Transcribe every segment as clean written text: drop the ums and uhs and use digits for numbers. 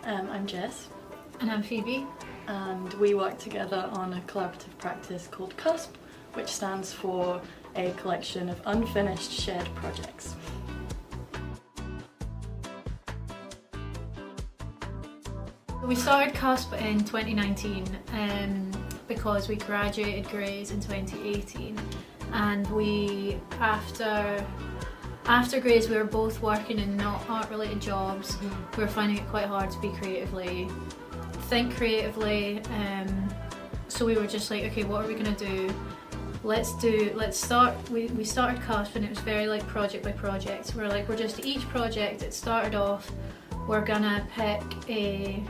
I'm Jess. And I'm Phoebe. And we work together on a collaborative practice called CUSP, which stands for a collection of unfinished shared projects. We started CUSP in 2019 because we graduated Grays in 2018, and after Grays we were both working in not art-related jobs. We were finding it quite hard to think creatively, so we were just like, okay, what are we going to do? We started CUSP, and it was very like project by project. We're just each project, it started off, we're gonna pick a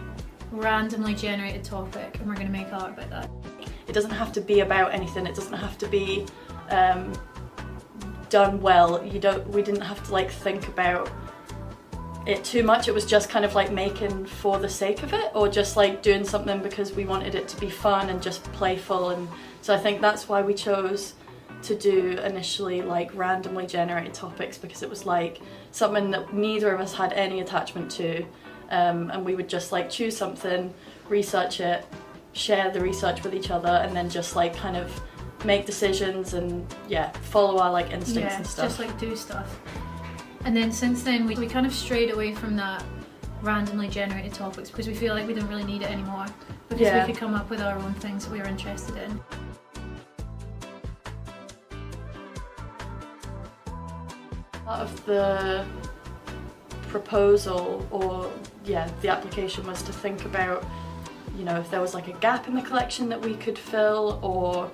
randomly generated topic and we're going to make art about that. It doesn't have to be about anything, it doesn't have to be done well. We didn't have to like think about it too much. It was just kind of like making for the sake of it, or just like doing something because we wanted it to be fun and just playful. And so I think that's why we chose to do initially like randomly generated topics, because it was like something that neither of us had any attachment to. And we would just like choose something, research it, share the research with each other, and then just like kind of make decisions and follow our like instincts and stuff. Just like do stuff. And then since then we kind of strayed away from that randomly generated topics because we feel like we didn't really need it anymore, because we could come up with our own things that we were interested in. Part of the proposal, or the application, was to think about, you know, if there was like a gap in the collection that we could fill, or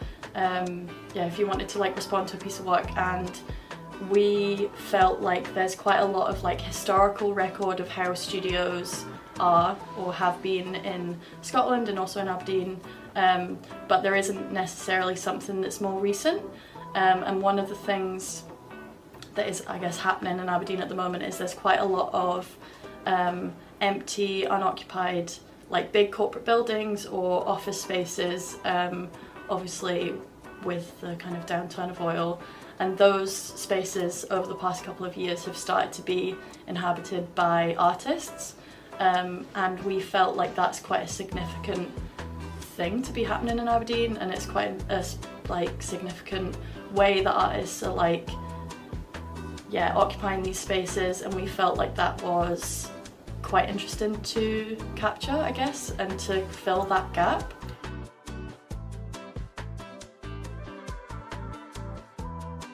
if you wanted to like respond to a piece of work. And we felt like there's quite a lot of like historical record of how studios are or have been in Scotland and also in Aberdeen, but there isn't necessarily something that's more recent. And one of the things that is, I guess, happening in Aberdeen at the moment is there's quite a lot of empty, unoccupied, like big corporate buildings or office spaces, obviously with the kind of downturn of oil. And those spaces over the past couple of years have started to be inhabited by artists. And we felt like that's quite a significant thing to be happening in Aberdeen, and it's quite a like significant way that artists are like occupying these spaces, and we felt like that was quite interesting to capture, I guess, and to fill that gap.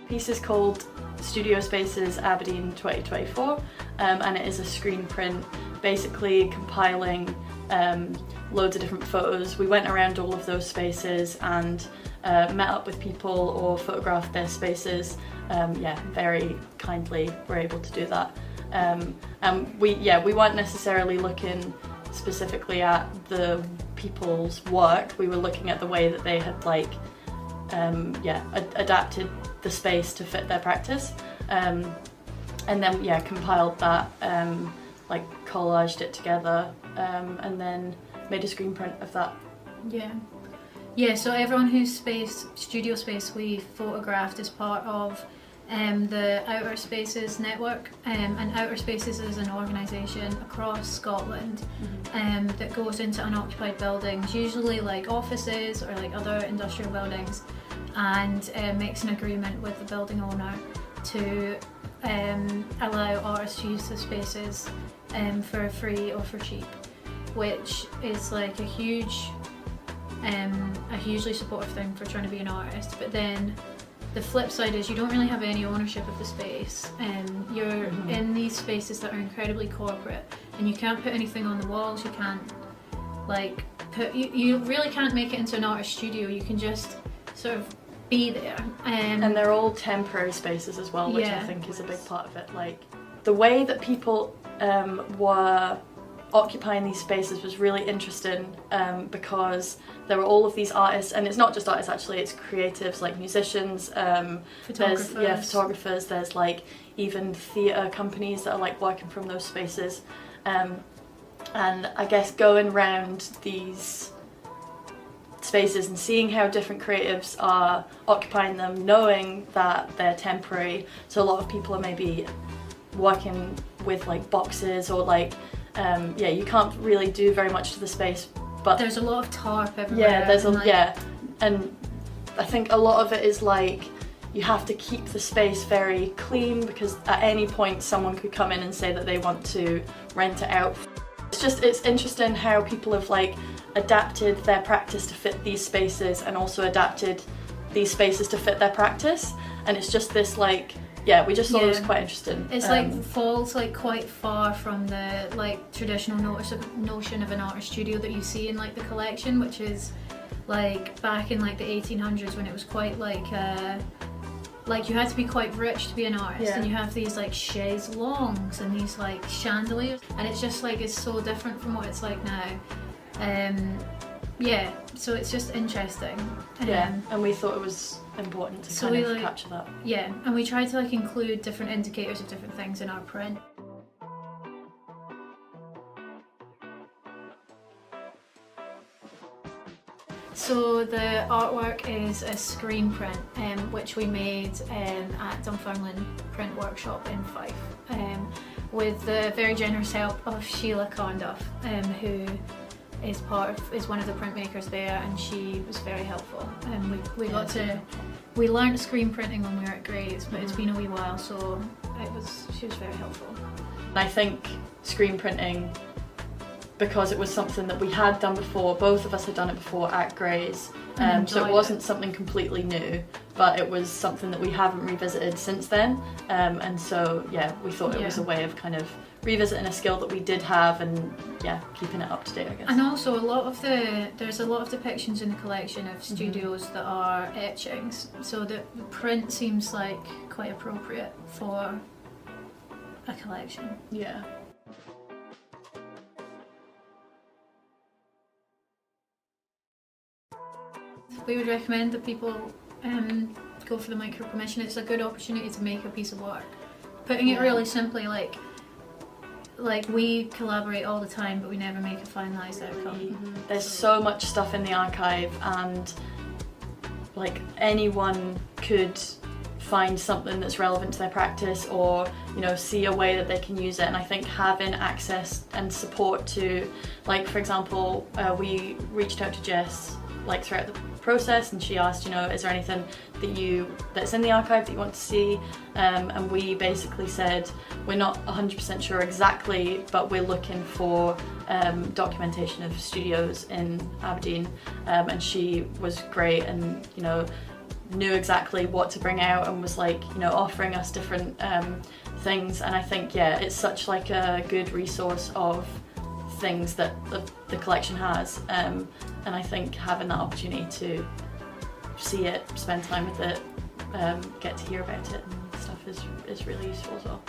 The piece is called Studio Spaces Aberdeen 2024, and it is a screen print, basically compiling loads of different photos. We went around all of those spaces and met up with people or photographed their spaces. Very kindly were able to do that. And we weren't necessarily looking specifically at the people's work. We were looking at the way that they had like adapted the space to fit their practice, and then compiled that, like collaged it together, and then made a screen print of that. So everyone whose studio space we photographed is part of the Outer Spaces network, and Outer Spaces is an organisation across Scotland that goes into unoccupied buildings, usually like offices or like other industrial buildings, and makes an agreement with the building owner to allow artists to use the spaces for free or for cheap, which is like a hugely supportive thing for trying to be an artist. But then the flip side is you don't really have any ownership of the space, and you're in these spaces that are incredibly corporate, and you can't put anything on the walls. You can't like you really can't make it into an artist studio. You can just sort of be there, and they're all temporary spaces as well, which I think is a big part of it. Like the way that people were occupying these spaces was really interesting, because there were all of these artists, and it's not just artists actually, it's creatives like musicians, photographers, there's like even theatre companies that are like working from those spaces, and I guess going around these spaces and seeing how different creatives are occupying them, knowing that they're temporary. So a lot of people are maybe working with like boxes or like yeah, you can't really do very much to the space, but there's a lot of tarp everywhere. Yeah, there's and I think a lot of it is like you have to keep the space very clean, because at any point someone could come in and say that they want to rent it out. It's interesting how people have like adapted their practice to fit these spaces and also adapted these spaces to fit their practice, and it's just this like, yeah, we just thought it was quite interesting. It's like falls like quite far from the like traditional notion of an art studio that you see in like the collection, which is like back in like the 1800s when it was quite like you had to be quite rich to be an artist, and you have these like chaise longues and these like chandeliers, and it's just like it's so different from what it's like now. Yeah, so it's just interesting. And we thought it was important to kind of capture that. Yeah, and we tried to like include different indicators of different things in our print. So the artwork is a screen print, which we made at Dunfermline Print Workshop in Fife, with the very generous help of Sheila Conduff, who is one of the printmakers there, and she was very helpful. We learned screen printing when we were at Gray's, but it's been a wee while, so she was very helpful. I think screen printing, because it was something that we had done before, both of us had done it before at Gray's, so it wasn't something completely new, but it was something that we haven't revisited since then, and so yeah, we thought it was a way of kind of revisiting a skill that we did have, and yeah, keeping it up to date, I guess. And also there's a lot of depictions in the collection of studios that are etchings, so the print seems like quite appropriate for a collection. Yeah. We would recommend that people go for the micro commission. It's a good opportunity to make a piece of work. Putting it really simply, like we collaborate all the time, but we never make a finalised outcome. There's so much stuff in the archive, and like anyone could find something that's relevant to their practice, or see a way that they can use it. And I think having access and support to, like for example, we reached out to Jess like throughout the process, and she asked, is there anything that's in the archive that you want to see, and we basically said we're not 100% sure exactly, but we're looking for documentation of studios in Aberdeen, and she was great, and knew exactly what to bring out, and was like offering us different things. And I think it's such like a good resource of things that the collection has, and I think having that opportunity to see it, spend time with it, get to hear about it and stuff is really useful as well.